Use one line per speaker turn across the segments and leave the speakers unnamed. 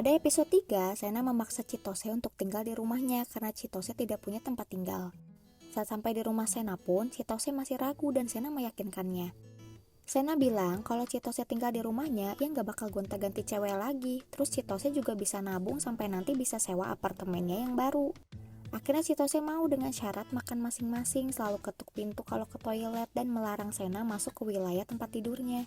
Pada episode 3, Sena memaksa Chitose untuk tinggal di rumahnya karena Chitose tidak punya tempat tinggal. Saat sampai di rumah Sena pun, Chitose masih ragu dan Sena meyakinkannya. Sena bilang kalau Chitose tinggal di rumahnya, dia nggak bakal gonta-ganti cewek lagi. Terus Chitose juga bisa nabung sampai nanti bisa sewa apartemennya yang baru. Akhirnya Chitose mau dengan syarat makan masing-masing, selalu ketuk pintu kalau ke toilet dan melarang Sena masuk ke wilayah tempat tidurnya.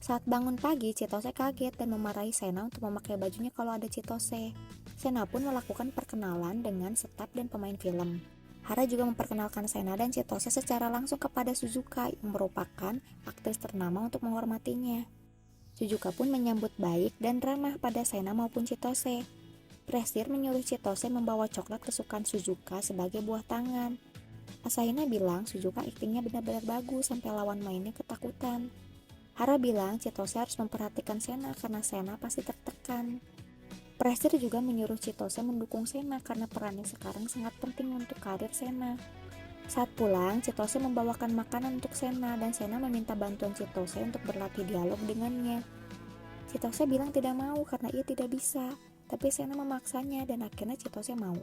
Saat bangun pagi, Chitose kaget dan memarahi Sena untuk memakai bajunya kalau ada Chitose. Sena pun melakukan perkenalan dengan staf dan pemain film. Hara juga memperkenalkan Sena dan Chitose secara langsung kepada Suzuka yang merupakan aktris ternama untuk menghormatinya. Suzuka pun menyambut baik dan ramah pada Sena maupun Chitose. Prestir menyuruh Chitose membawa coklat kesukaan Suzuka sebagai buah tangan. Asahina bilang Suzuka aktingnya benar-benar bagus sampai lawan mainnya ketakutan. Hara bilang Chitose harus memperhatikan Sena karena Sena pasti tertekan. Prestir juga menyuruh Chitose mendukung Sena karena perannya sekarang sangat penting untuk karir Sena. Saat pulang, Chitose membawakan makanan untuk Sena dan Sena meminta bantuan Chitose untuk berlatih dialog dengannya. Chitose bilang tidak mau karena ia tidak bisa, tapi Sena memaksanya dan akhirnya Chitose mau.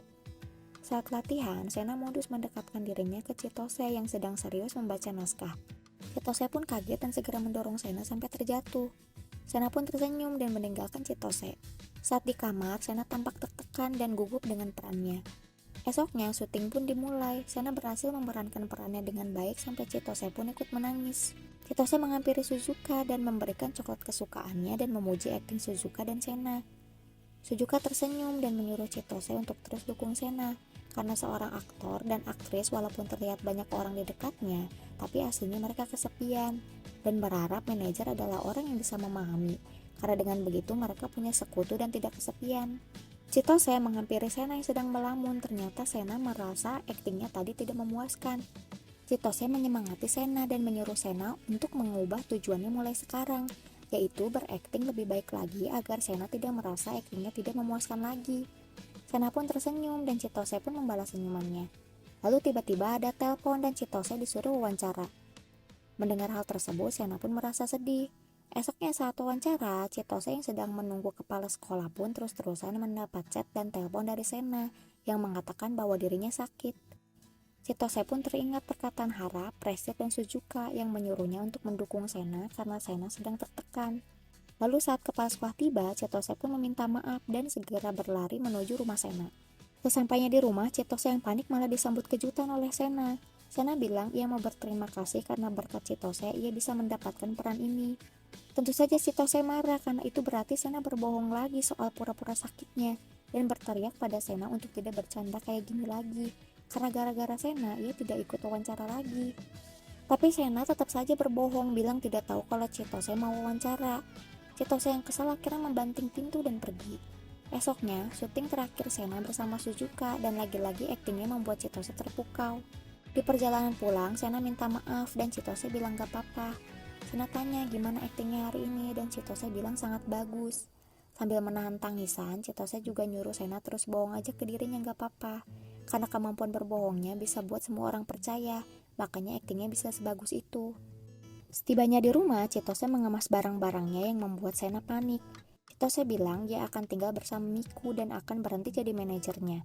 Saat latihan, Sena modus mendekatkan dirinya ke Chitose yang sedang serius membaca naskah. Chitose pun kaget dan segera mendorong Sena sampai terjatuh. Sena pun tersenyum dan meninggalkan Chitose. Saat di kamar, Sena tampak tertekan dan gugup dengan perannya. Esoknya, syuting pun dimulai. Sena berhasil memerankan perannya dengan baik sampai Chitose pun ikut menangis. Chitose menghampiri Suzuka dan memberikan coklat kesukaannya dan memuji akting Suzuka dan Sena. Suzuka tersenyum dan menyuruh Chitose untuk terus dukung Sena. Karena seorang aktor dan aktris walaupun terlihat banyak orang di dekatnya, tapi aslinya mereka kesepian dan berharap manajer adalah orang yang bisa memahami. Karena dengan begitu mereka punya sekutu dan tidak kesepian. Chitose menghampiri Sena yang sedang melamun. Ternyata Sena merasa aktingnya tadi tidak memuaskan. Chitose menyemangati Sena dan menyuruh Sena untuk mengubah tujuannya mulai sekarang, yaitu berakting lebih baik lagi agar Sena tidak merasa aktingnya tidak memuaskan lagi. Sena pun tersenyum dan Chitose pun membalas senyumannya. Lalu tiba-tiba ada telepon dan Chitose disuruh wawancara. Mendengar hal tersebut, Sena pun merasa sedih. Esoknya saat wawancara, Chitose yang sedang menunggu kepala sekolah pun terus-terusan mendapat chat dan telepon dari Sena yang mengatakan bahwa dirinya sakit. Chitose pun teringat perkataan Hara, Prestir dan Suzuka yang menyuruhnya untuk mendukung Sena karena Sena sedang tertekan. Lalu saat kepala sekolah tiba, Chitose pun meminta maaf dan segera berlari menuju rumah Sena. Sesampainya di rumah, Chitose yang panik malah disambut kejutan oleh Sena. Sena bilang ia mau berterima kasih karena berkat Chitose ia bisa mendapatkan peran ini. Tentu saja Chitose marah karena itu berarti Sena berbohong lagi soal pura-pura sakitnya dan berteriak pada Sena untuk tidak bercanda kayak gini lagi. Karena gara-gara Sena, ia tidak ikut wawancara lagi. Tapi Sena tetap saja berbohong, bilang tidak tahu kalau Chitose mau wawancara. Chitose yang kesal akhirnya membanting pintu dan pergi. Esoknya, syuting terakhir Sena bersama Suzuka dan lagi-lagi aktingnya membuat Chitose terpukau. Di perjalanan pulang, Sena minta maaf dan Chitose bilang gak apa-apa. Sena tanya gimana aktingnya hari ini dan Chitose bilang sangat bagus. Sambil menahan tangisan, Chitose juga nyuruh Sena terus bohong aja ke dirinya gak apa-apa. Karena kemampuan berbohongnya bisa buat semua orang percaya, makanya aktingnya bisa sebagus itu. Setibanya di rumah, Chitose mengemas barang-barangnya yang membuat Sena panik. Chitose bilang dia akan tinggal bersama Miku dan akan berhenti jadi manajernya.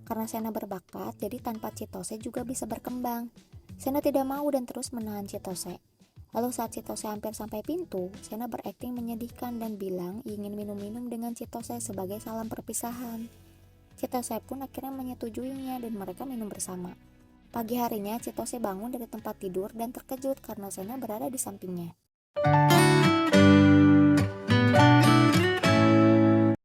Karena Sena berbakat, jadi tanpa Chitose juga bisa berkembang. Sena tidak mau dan terus menahan Chitose. Lalu saat Chitose hampir sampai pintu, Sena berakting menyedihkan dan bilang ingin minum-minum dengan Chitose sebagai salam perpisahan. Chitose pun akhirnya menyetujuinya dan mereka minum bersama. Pagi harinya, Chitose bangun dari tempat tidur dan terkejut karena Sena berada di sampingnya.